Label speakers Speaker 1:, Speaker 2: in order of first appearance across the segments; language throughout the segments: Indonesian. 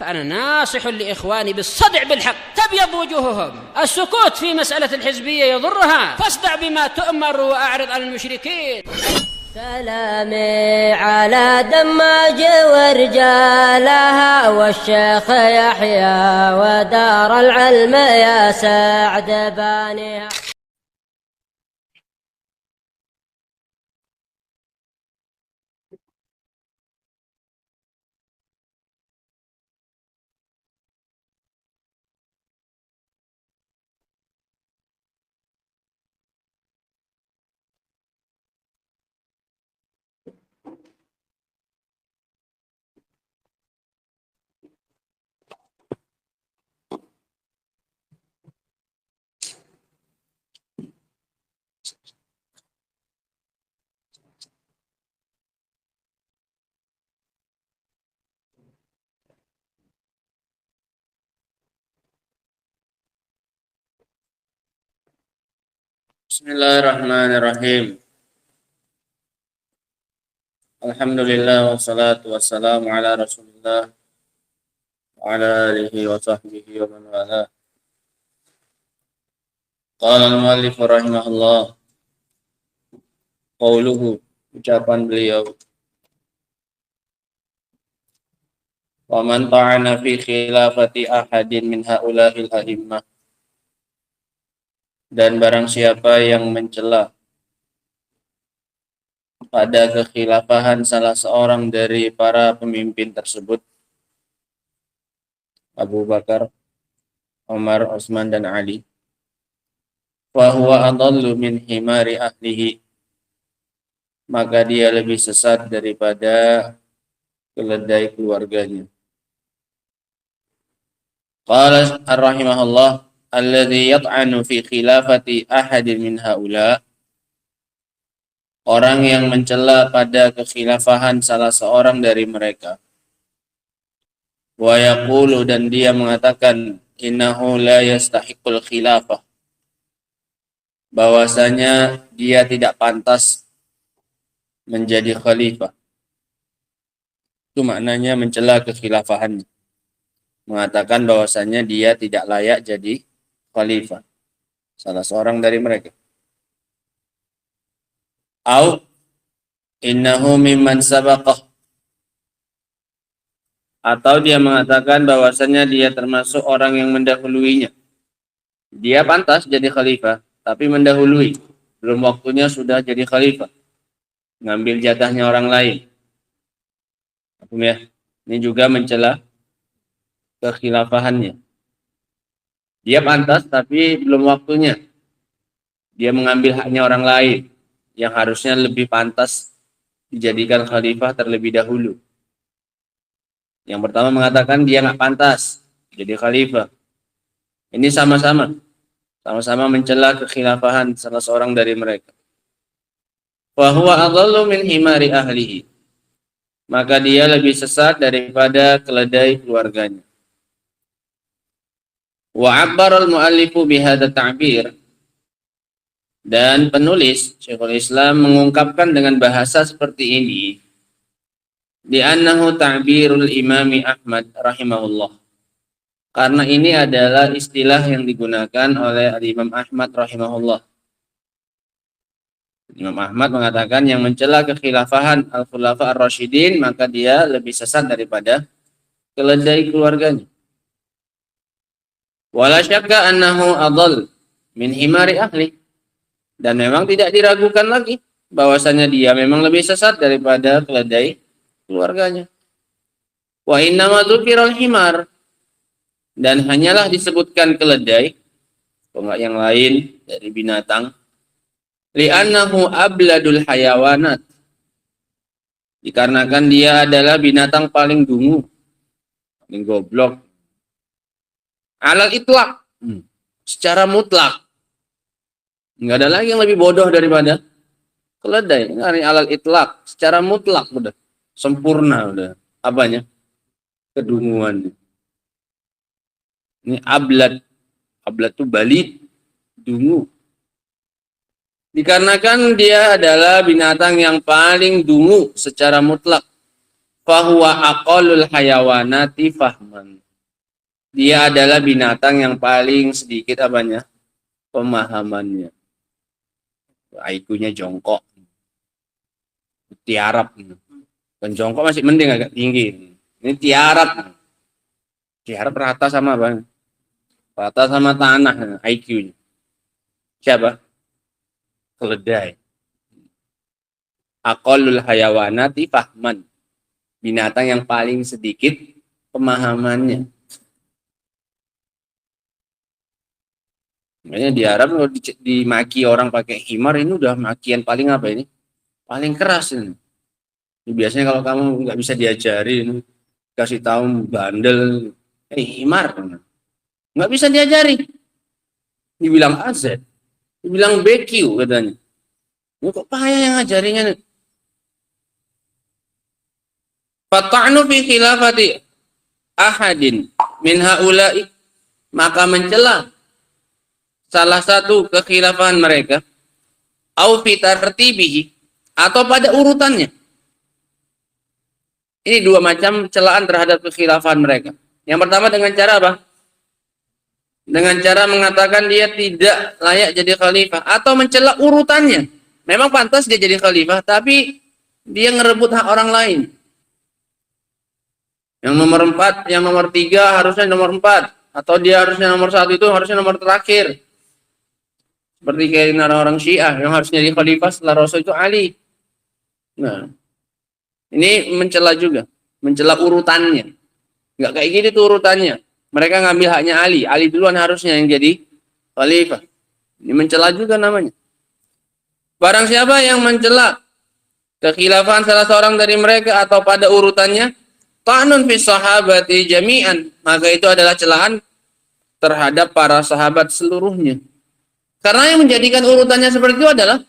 Speaker 1: فأنا ناصح لإخواني بالصدع بالحق تبيض وجوههم. السكوت في مسألة الحزبية يضرها، فاصدع بما تؤمر وأعرض عن المشركين.
Speaker 2: سلامي على دماج ورجالها والشيخ يحيى ودار العلم يا سعد بانيها.
Speaker 3: Bismillahirrahmanirrahim. Alhamdulillah wassalatu wassalamu ala Rasulillah wa ala alihi wa sahbihi wa man wala. Qala al-muallif rahimahullah. Qauluhu, ucapan beliau. Wa man ta'ana fi khilafati ahadin min haula'il a'immah. Dan barang siapa yang mencela pada kekhilafahan salah seorang dari para pemimpin tersebut, Abu Bakar, Umar, Utsman, dan Ali, fahuwa adallu min himari ahlihi, maka dia lebih sesat daripada keledai keluarganya. Qala ar-rahimahullah, alladhi yat'anu fi khilafati ahadin min haula, orang yang mencela pada kekhilafahan salah seorang dari mereka. Wa yaqulu, dan dia mengatakan, innahu la yastahiqul khilafah, bahwasanya dia tidak pantas menjadi khalifah. Itu maknanya mencela kekhilafahannya, mengatakan bahwasanya dia tidak layak jadi khalifah, salah seorang dari mereka. Au innahu mimman sabaqah, atau dia mengatakan bahwasanya dia termasuk orang yang mendahuluinya. Dia pantas jadi khalifah, tapi mendahului, belum waktunya sudah jadi khalifah, ngambil jatahnya orang lain. Ya, ini juga mencela kekhilafahannya. Dia pantas, tapi belum waktunya. Dia mengambil haknya orang lain yang harusnya lebih pantas dijadikan khalifah terlebih dahulu. Yang pertama mengatakan dia nggak pantas jadi khalifah. Ini sama-sama mencela kekhilafahan salah seorang dari mereka. Wa huwa adallu min himari ahlihi, maka dia lebih sesat daripada keledai keluarganya. Wa 'abbara al-mu'allifu bihadza ta'bir, dan penulis Syekhul Islam mengungkapkan dengan bahasa seperti ini, di annahu ta'birul Imami Ahmad rahimahullah, karena ini adalah istilah yang digunakan oleh Imam Ahmad rahimahullah. Imam Ahmad mengatakan yang mencela kekhilafahan al-khulafa ar-rasyidin, maka dia lebih sesat daripada keledai keluarganya. Wala syakka annahu adall min himari ahli, dan memang tidak diragukan lagi bahwasanya dia memang lebih sesat daripada keledai keluarganya. Wa innama dzukiral himar, dan hanyalah disebutkan keledai, enggak yang lain dari binatang, li'annahu abladul hayawanat, dikarenakan dia adalah binatang paling dungu, paling goblok, alal itlaq, secara mutlak. Enggak ada lagi yang lebih bodoh daripada keledai. Ini alal itlaq, secara mutlak udah sempurna, udah apanya? Kedunguan. Ini ablad. Ablad itu balid, dungu. Dikarenakan dia adalah binatang yang paling dungu secara mutlak. fahuwa aqallul hayawanati fahman. Dia adalah binatang yang paling sedikit apanya? Pemahamannya. IQ-nya jongkok. Tiarap. Dan jongkok masih mending agak tinggi. Ini tiarap. Tiarap rata sama apa? Rata sama tanah IQ-nya. Siapa? Keledai. Aqallul hayawanati fahman. Binatang yang paling sedikit pemahamannya. Makanya di Arab kalau dimaki orang pakai himar ini udah makian paling apa ini? Paling keras ini. Biasanya kalau kamu nggak bisa diajarin, kasih tahu bandel, himar, nggak bisa diajari. Dibilang AZ, dibilang BQ katanya. Ini kok payah yang ngajarinya nih. Fata'nu fi khilafati ahadin min haula'i, maka mencela salah satu kekhilafahan mereka, au fi tartibihi, atau pada urutannya. Ini dua macam celaan terhadap kekhilafahan mereka. Yang pertama dengan cara apa? Dengan cara mengatakan dia tidak layak jadi khalifah, atau mencela urutannya. Memang pantas dia jadi khalifah, tapi dia ngerebut hak orang lain. Yang nomor 4, yang nomor 3 harusnya nomor 4, atau dia harusnya nomor 1 itu harusnya nomor terakhir. Seperti kayak orang-orang Syiah yang harusnya jadi khalifah setelah Rasul itu Ali. Nah, ini mencela juga, mencela urutannya. Nggak kayak gitu tuh urutannya. Mereka ngambil haknya Ali. Ali duluan harusnya yang jadi khalifah. Ini mencela juga namanya. Barang siapa yang mencela kekhilafahan salah seorang dari mereka atau pada urutannya, ta'nun fi sahabati jami'an, maka itu adalah celaan terhadap para sahabat seluruhnya. Karena yang menjadikan urutannya seperti itu adalah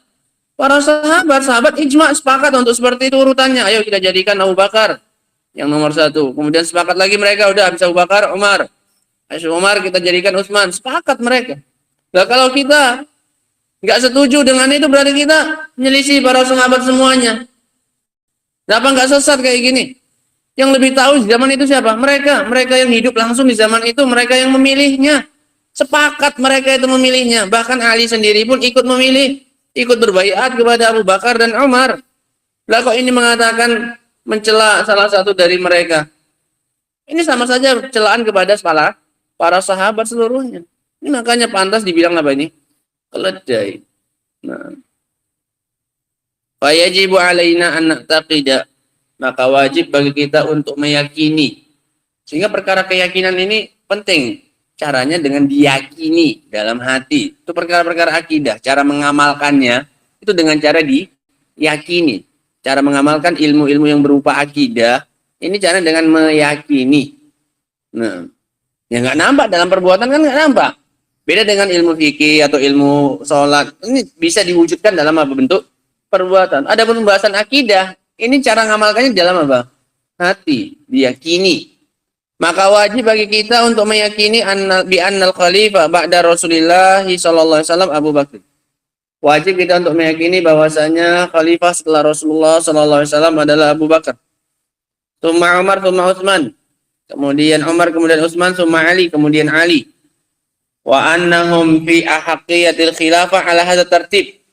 Speaker 3: para sahabat. Sahabat ijma sepakat untuk seperti itu urutannya. Ayo kita jadikan Abu Bakar yang nomor 1. Kemudian sepakat lagi mereka, udah habis Abu Bakar, Umar. Habis Umar kita jadikan Utsman. Sepakat mereka. Nah, kalau kita nggak setuju dengan itu, berarti kita menyelisih para sahabat semuanya. Kenapa nggak sesat kayak gini? Yang lebih tahu di zaman itu siapa? Mereka. Mereka yang hidup langsung di zaman itu. Mereka yang memilihnya. Sepakat mereka itu memilihnya. Bahkan Ali sendiri pun ikut memilih, ikut berbaiat kepada Abu Bakar dan Umar. Lah kok ini mengatakan mencela salah satu dari mereka? Ini sama saja celaan kepada para sahabat seluruhnya. Ini makanya pantas dibilang apa ini? Keledai. Nah, fayajibu alaina an na'taqida, maka wajib bagi kita untuk meyakini. Sehingga perkara keyakinan ini penting. Caranya dengan diyakini dalam hati. Itu perkara-perkara akidah. Cara mengamalkannya itu dengan cara diyakini. Cara mengamalkan ilmu-ilmu yang berupa akidah, ini cara dengan meyakini. Nah, ya nggak nampak dalam perbuatan kan nggak nampak. Beda dengan ilmu fikih atau ilmu sholat. Ini bisa diwujudkan dalam apa bentuk perbuatan. Ada pembahasan akidah. Ini cara mengamalkannya dalam apa? Hati, diyakini. Maka wajib bagi kita untuk meyakini bi annal khalifah ba'da Rasulillah sallallahu alaihi wasallam Abu Bakar. Wajib kita untuk meyakini bahwasanya khalifah setelah Rasulullah sallallahu alaihi wasallam adalah Abu Bakar. Tsumma Umar, tsumma Utsman. Kemudian Umar, kemudian Utsman, tsumma Ali, kemudian Ali. Wa annahum fi ahaqqiyatil khilafah ala hadza tartib.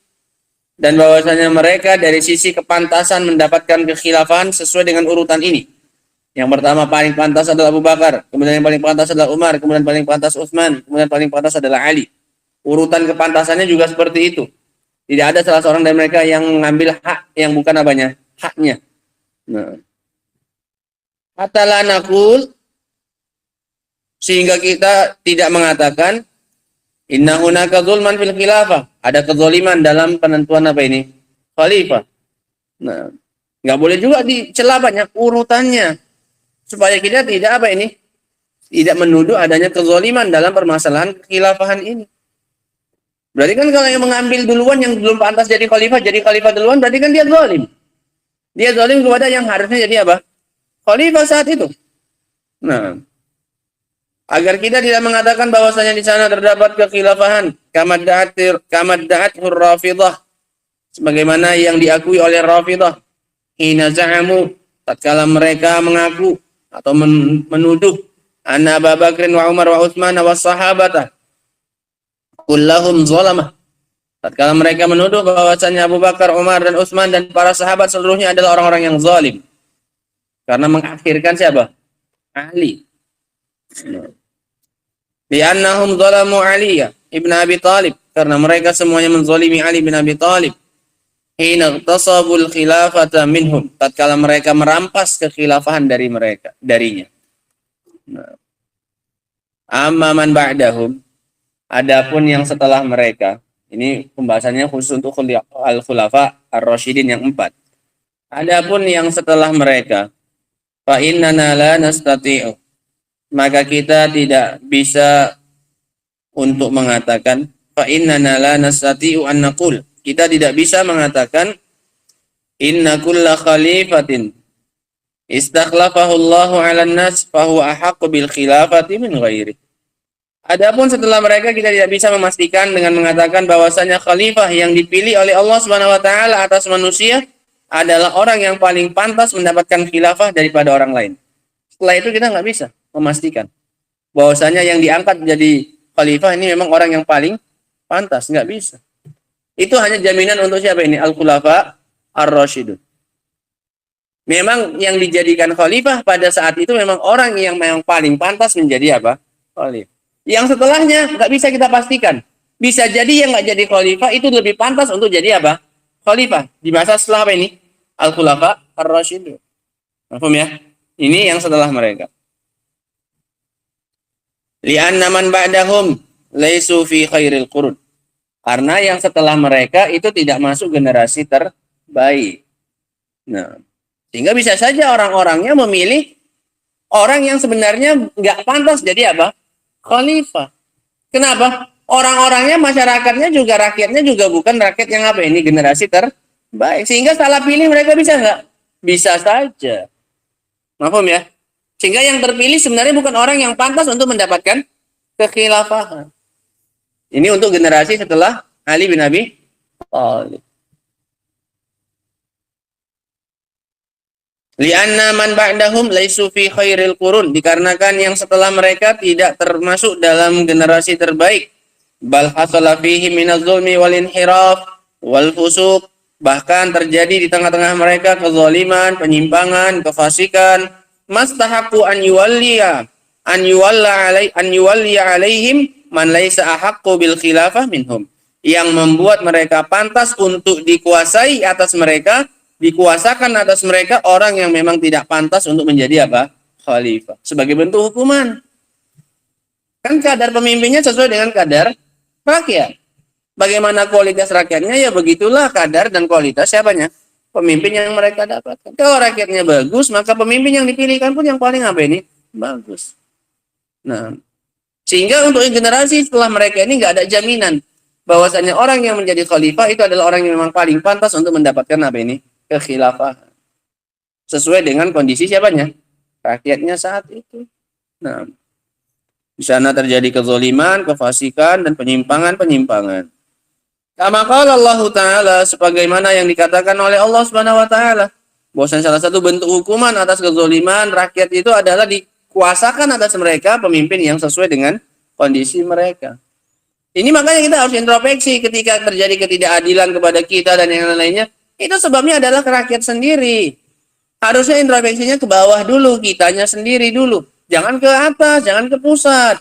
Speaker 3: Dan bahwasanya mereka dari sisi kepantasan mendapatkan kekhilafahan sesuai dengan urutan ini. Yang pertama paling pantas adalah Abu Bakar, kemudian yang paling pantas adalah Umar, kemudian paling pantas Utsman, kemudian paling pantas adalah Ali. Urutan kepantasannya juga seperti itu. Tidak ada salah seorang dari mereka yang mengambil hak yang bukan apanya, haknya. Nah, hatta naqul, sehingga kita tidak mengatakan inna hunaka zulman fil khilafah, ada kezaliman dalam penentuan apa ini? Khalifah. Nah, nggak boleh juga dicela banyak urutannya. Supaya kita tidak apa ini? Tidak menuduh adanya kezaliman dalam permasalahan kekhilafahan ini. Berarti kan kalau yang mengambil duluan yang belum pantas jadi khalifah duluan, berarti kan dia zalim. Dia zalim kepada yang harusnya jadi apa? Khalifah saat itu. Nah, agar kita tidak mengatakan bahwasanya di sana terdapat kekhilafahan, kamad da'at Rafidah, sebagaimana yang diakui oleh Rafidah. Hina za'amu tatkala mereka mengaku atau menuduh anna Abu Bakrin wa Umar wa Utsman wa sahabata kullahum zalamah. Tatkala mereka menuduh bahwasanya Abu Bakar, Umar dan Utsman dan para sahabat seluruhnya adalah orang-orang yang zalim. Karena mengakhirkan siapa? Ali. Li'annahum zalamu Ali ibn Abi Talib, karena mereka semuanya menzalimi Ali bin Abi Talib. Hina tasabul khilafata minhum, tatkala mereka merampas kekhilafahan darinya. Amma man ba'dahum, adapun yang setelah mereka, ini pembahasannya khusus untuk al-khulafa ar-rasyidin yang 4. Adapun yang setelah mereka, fa innana la nastati'u, maka kita tidak bisa untuk mengatakan, fa innana la nastati'u an naqul, kita tidak bisa mengatakan inna kulla khalifatin istakhlafahu Allahu 'alan nas fa huwa ahaqqu bil khilafati min ghairi. Adapun setelah mereka, kita tidak bisa memastikan dengan mengatakan bahwasanya khalifah yang dipilih oleh Allah Subhanahu wa taala atas manusia adalah orang yang paling pantas mendapatkan khilafah daripada orang lain. Setelah itu kita nggak bisa memastikan bahwasanya yang diangkat menjadi khalifah ini memang orang yang paling pantas, nggak bisa. Itu hanya jaminan untuk siapa ini? Al-khulafa ar-rasyidun. Memang yang dijadikan khalifah pada saat itu memang orang yang memang paling pantas menjadi apa? Khalifah. Yang setelahnya nggak bisa kita pastikan. Bisa jadi yang nggak jadi khalifah itu lebih pantas untuk jadi apa? Khalifah. Di masa setelah apa ini? Al-khulafa ar-rasyidun. Paham ya? Ini yang setelah mereka. Li'anna man ba'dahum laisu fi khairil qurun. Karena yang setelah mereka itu tidak masuk generasi terbaik. Nah, sehingga bisa saja orang-orangnya memilih orang yang sebenarnya nggak pantas jadi apa? Khalifah. Kenapa? Orang-orangnya, masyarakatnya juga, rakyatnya juga bukan rakyat yang apa ini? Generasi terbaik. Sehingga salah pilih mereka bisa nggak? Bisa saja. Paham ya? Sehingga yang terpilih sebenarnya bukan orang yang pantas untuk mendapatkan kekhilafahan. Ini untuk generasi setelah Ali bin Abi Thalib. Li'anna man ba'dahum laisu fi khairil qurun, dikarenakan yang setelah mereka tidak termasuk dalam generasi terbaik. Bal hasala fihi minaz zulmi wal inhiraf wal fusuq, bahkan terjadi di tengah-tengah mereka kezaliman, penyimpangan, kefasikan. Mastahaqqu an yuwalliya alaihim man laisa ahaqqu bil khilafah minhum, yang membuat mereka pantas untuk dikuasai atas mereka, dikuasakan atas mereka orang yang memang tidak pantas untuk menjadi apa? Khalifah. Sebagai bentuk hukuman. Kan kadar pemimpinnya sesuai dengan kadar rakyat. Bagaimana kualitas rakyatnya, ya begitulah kadar dan kualitas siapanya? Pemimpin yang mereka dapatkan. Kalau rakyatnya bagus, maka pemimpin yang dipilihkan pun yang paling apa ini? Bagus. Nah, sehingga untuk generasi setelah mereka ini nggak ada jaminan bahwasanya orang yang menjadi khalifah itu adalah orang yang memang paling pantas untuk mendapatkan apa ini? Kekhilafahan. Sesuai dengan kondisi siapanya? Rakyatnya saat itu. Nah, di sana terjadi kezaliman, kefasikan, dan penyimpangan-penyimpangan. Kama qala Allah Ta'ala, sebagaimana yang dikatakan oleh Allah Subhanahu wa taala, bahwasanya salah satu bentuk hukuman atas kezaliman rakyat itu adalah dikuasakan atas mereka pemimpin yang sesuai dengan kondisi mereka. Ini makanya kita harus introspeksi ketika terjadi ketidakadilan kepada kita dan yang lainnya. Itu sebabnya adalah ke rakyat sendiri. Harusnya introspeksinya ke bawah dulu, kitanya sendiri dulu. Jangan ke atas, jangan ke pusat.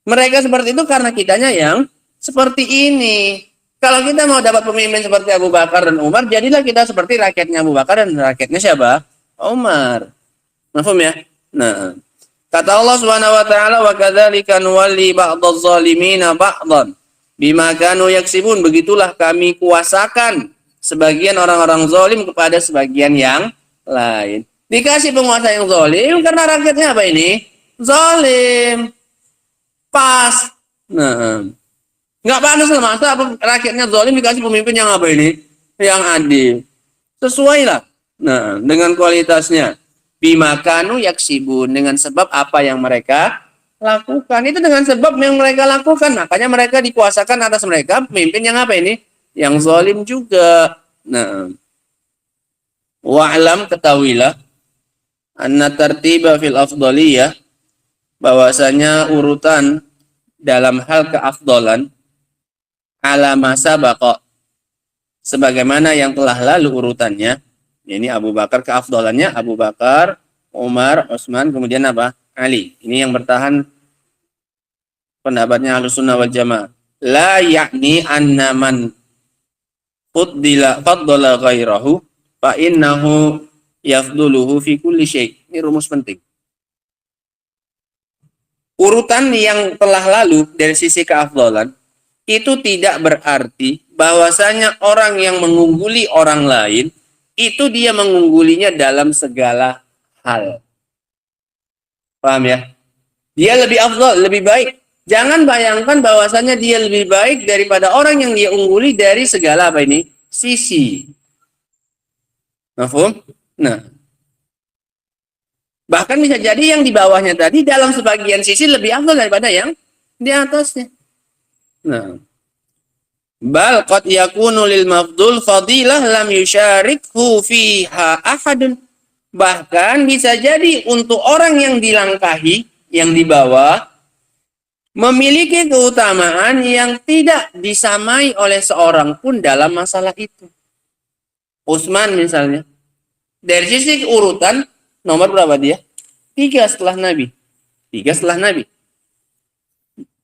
Speaker 3: Mereka seperti itu karena kitanya yang seperti ini. Kalau kita mau dapat pemimpin seperti Abu Bakar dan Umar, jadilah kita seperti rakyatnya Abu Bakar dan rakyatnya siapa? Umar. Paham ya? Nah, kata Allah Subhanahu wa taala, wa kadzalika nuwalli ba'dadz zalimina ba'dhan bima kanu yaksibun, begitulah kami kuasakan sebagian orang-orang zalim kepada sebagian yang lain. Dikasih penguasa yang zalim karena rakyatnya apa ini? Zalim. Pas. Nah, nggak pantas lah, masa rakyatnya zalim dikasih pemimpin yang apa ini? Yang adil. Sesuai lah. Nah, dengan kualitasnya. Bima kanu yaksibun, dengan sebab apa yang mereka lakukan. Itu dengan sebab yang mereka lakukan. Makanya mereka dikuasakan atas mereka pemimpin yang apa ini? Yang zalim juga. Nah, Wa'lam, ketahuilah, anna tartiba fil afdaliyah, bahwasanya urutan dalam hal keafdalan, ala masa baqa, sebagaimana yang telah lalu urutannya. Ini Abu Bakar, keafdalannya Abu Bakar, Umar, Utsman, kemudian apa? Ali. Ini yang bertahan pendapatnya Ahlussunnah wal Jamaah. La yakni anna man faddala ghairahu fa innahu yafduluhu fi kulli syai'. Ini rumus penting. Urutan yang telah lalu dari sisi keafdalan itu tidak berarti bahwasanya orang yang mengungguli orang lain itu dia mengunggulinya dalam segala hal. Paham ya? Dia lebih afdal, lebih baik. Jangan bayangkan bahwasanya dia lebih baik daripada orang yang dia ungguli dari segala apa ini? Sisi. Mafhum? Nah, bahkan bisa jadi yang di bawahnya tadi dalam sebagian sisi lebih afdal daripada yang di atasnya. Nah, bal qad yakunu lil mafdul fadilah lam yusyarikhu fiha ahadun. Bahkan bisa jadi untuk orang yang dilangkahi, yang di bawah, memiliki keutamaan yang tidak disamai oleh seorang pun dalam masalah itu. Utsman misalnya, dari sisi urutan nomor berapa dia? 3 setelah Nabi. 3 setelah Nabi.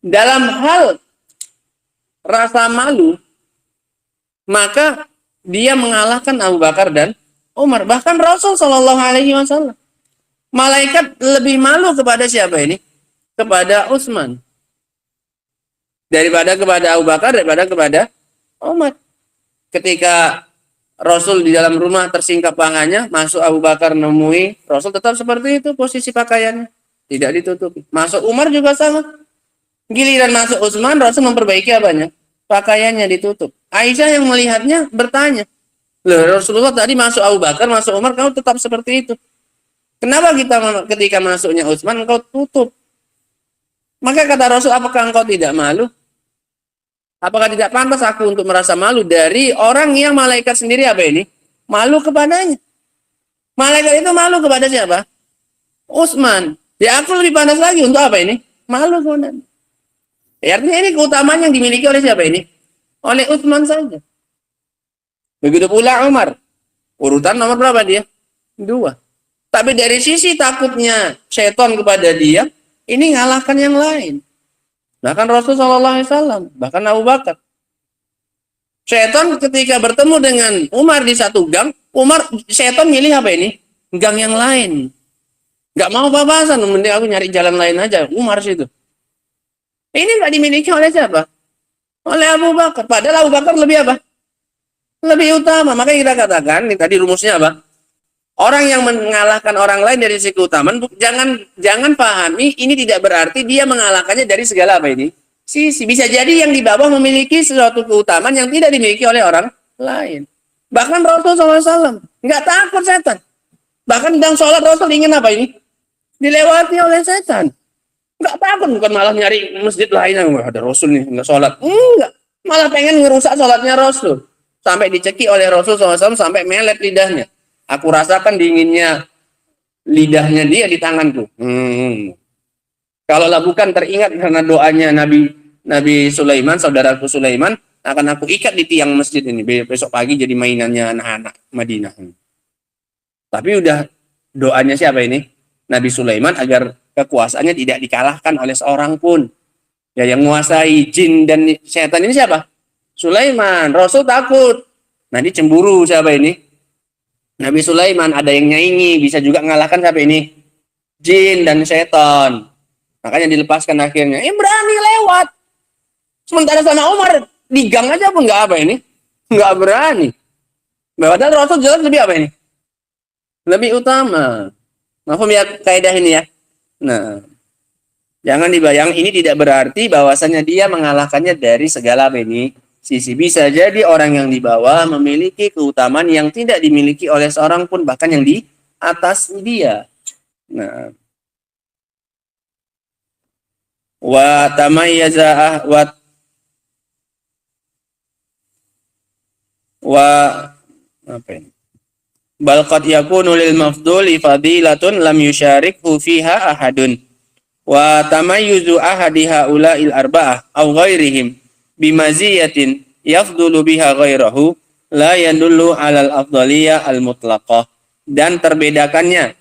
Speaker 3: Dalam hal rasa malu, maka dia mengalahkan Abu Bakar dan Umar. Bahkan Rasul Shallallahu Alaihi Wasallam, malaikat lebih malu kepada siapa ini? Kepada Utsman daripada kepada Abu Bakar, daripada kepada Umar. Ketika Rasul di dalam rumah tersingkap tangannya, masuk Abu Bakar nemui Rasul, tetap seperti itu posisi pakaiannya, tidak ditutupi. Masuk Umar juga sama. Giliran masuk Utsman, Rasul memperbaiki apanya? Pakaiannya ditutup. Aisyah yang melihatnya bertanya, loh, Rasulullah tadi masuk Abu Bakar, masuk Umar, kau tetap seperti itu. Kenapa kita ketika masuknya Utsman engkau tutup? Maka kata Rasul, apakah engkau tidak malu? Apakah tidak pantas aku untuk merasa malu dari orang yang malaikat sendiri apa ini? Malu kepadanya. Malaikat itu malu kepada siapa? Utsman. Ya aku lebih pantas lagi untuk apa ini? Malu kepadanya. Ya, artinya ini keutamaan yang dimiliki oleh siapa ini? Oleh Utsman saja. Begitu pula Umar. Urutan nomor berapa dia? 2. Tapi dari sisi takutnya syaitan kepada dia, ini ngalahkan yang lain. Bahkan Rasulullah SAW, bahkan Abu Bakar. Syaitan ketika bertemu dengan Umar di satu gang, syaitan milih apa ini? Gang yang lain. Gak mau papasan, mending aku nyari jalan lain aja. Umar situ. Ini gak dimiliki oleh siapa? Oleh Abu Bakar. Padahal Abu Bakar lebih apa? Lebih utama. Makanya kita katakan, ini tadi rumusnya apa? Orang yang mengalahkan orang lain dari sisi keutamaan, jangan pahami ini tidak berarti dia mengalahkannya dari segala apa ini? Sisi. Bisa jadi yang di bawah memiliki sesuatu keutamaan yang tidak dimiliki oleh orang lain. Bahkan Rasul SAW nggak takut setan. Bahkan dalam sholat Rasul ingin apa ini? Dilewati oleh setan. Nggak takut, bukan malah nyari masjid lain yang ada Rasul nih nggak sholat. Enggak, malah pengen ngerusak sholatnya Rasul. Sampai dicekik oleh Rasul SAW sampai melet lidahnya. Aku rasakan dinginnya lidahnya dia di tanganku. Kalaulah bukan teringat karena doanya Nabi Sulaiman, saudaraku Sulaiman, akan aku ikat di tiang masjid ini. Besok pagi jadi mainannya anak-anak Madinah. Tapi udah doanya siapa ini? Nabi Sulaiman agar kekuasaannya tidak dikalahkan oleh seorang pun. Ya, yang menguasai jin dan setan ini siapa? Sulaiman. Rasul takut. Nanti cemburu siapa ini? Nabi Sulaiman. Ada yang nyaingi, bisa juga mengalahkan siapa ini? Jin dan setan. Makanya dilepaskan akhirnya. Berani lewat. Sementara sama Umar di gang aja pun nggak apa ini? Nggak berani. Padahal Rasul jelas lebih apa ini? Lebih utama. Maaf ya kaidah ini ya. Nah, jangan dibayang ini tidak berarti bahwasannya dia mengalahkannya dari segala apa ini? Sisi. Bisa jadi orang yang di bawah memiliki keutamaan yang tidak dimiliki oleh seorang pun, bahkan yang di atas dia. Nah, wa tamayyaza wa apa ini? bal qad yakunu lil mafduli fadilatun lam yusyarikhu fiha ahadun wa tamayyuzu ahadi haula'il arba'ah aw ghairihim bimaziyatin yafdulu biha ghairahu la yadullu 'alal afdaliyah al mutlaqah. Dan terbedakannya,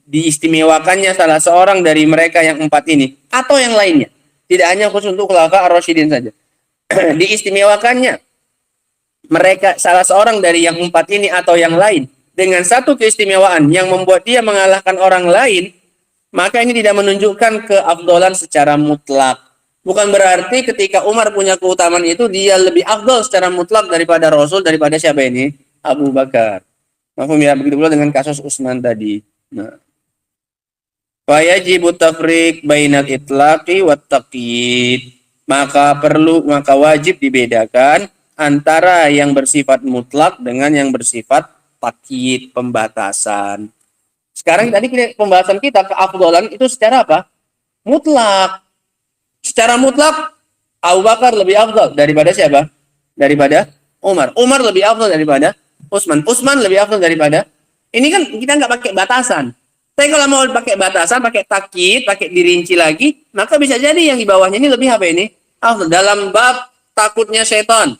Speaker 3: diistimewakannya salah seorang dari mereka yang empat ini atau yang lainnya, tidak hanya khusus untuk khulafa ar-rasyidin saja. Diistimewakannya mereka salah seorang dari yang empat ini atau yang lain dengan satu keistimewaan yang membuat dia mengalahkan orang lain, maka ini tidak menunjukkan keafdolan secara mutlak. Bukan berarti ketika Umar punya keutamaan itu dia lebih afdol secara mutlak daripada Rasul, daripada siapa ini? Abu Bakar. Mahfum ya, begitu pula dengan kasus Utsman tadi. Nah, fayajibu tafriq bainal itlaqi wat taqyid. Maka wajib dibedakan antara yang bersifat mutlak dengan yang bersifat takyid, pembatasan. Sekarang tadi pembahasan kita keafdolan itu secara apa? Mutlak. Secara mutlak Abu Bakar lebih afdal daripada siapa? Daripada Umar. Umar lebih afdal daripada Utsman. Utsman lebih afdal daripada. Ini kan kita nggak pakai batasan. Tapi kalau mau pakai batasan, pakai takyid, pakai dirinci lagi, maka bisa jadi yang di bawahnya ini lebih apa ini? Afdal. Dalam bab takutnya setan,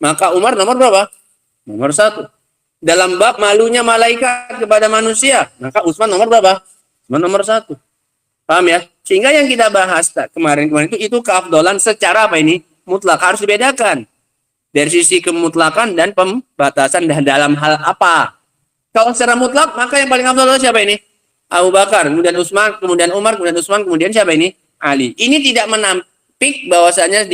Speaker 3: maka Umar nomor berapa? Nomor 1. Dalam bab malunya malaikat kepada manusia, maka Utsman nomor berapa? Utsman nomor 1. Paham ya? Sehingga yang kita bahas kemarin itu keafdolan secara apa ini? Mutlak. Harus dibedakan dari sisi kemutlakan dan pembatasan dalam hal apa. Kalau secara mutlak, maka yang paling afdal siapa ini? Abu Bakar, kemudian Utsman, kemudian Umar, kemudian Utsman, kemudian siapa ini? Ali. Ini tidak menampik bahwasanya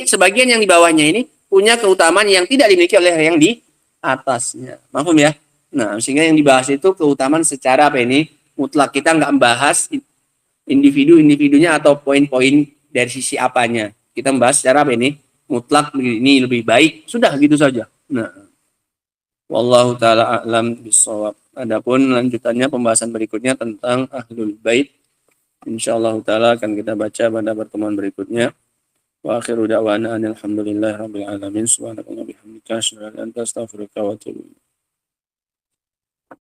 Speaker 3: sebagian yang di bawahnya ini punya keutamaan yang tidak dimiliki oleh yang di atasnya. Mahfum ya? Nah, sehingga yang dibahas itu keutamaan secara apa ini? Mutlak. Kita nggak membahas individu-individunya atau poin-poin dari sisi apanya. Kita membahas secara apa ini? Mutlak ini lebih baik. Sudah gitu saja. Nah, wallahu taala a'lam bishawab. Adapun lanjutannya pembahasan berikutnya tentang Ahlul Bait, insyaallah taala akan kita baca pada pertemuan berikutnya. Wa akhiru da'wana alhamdulillahi rabbil alamin. Subhanakallahumma bihamdika asyhadu an la ilaha illa anta astaghfiruka wa atubu ilaik.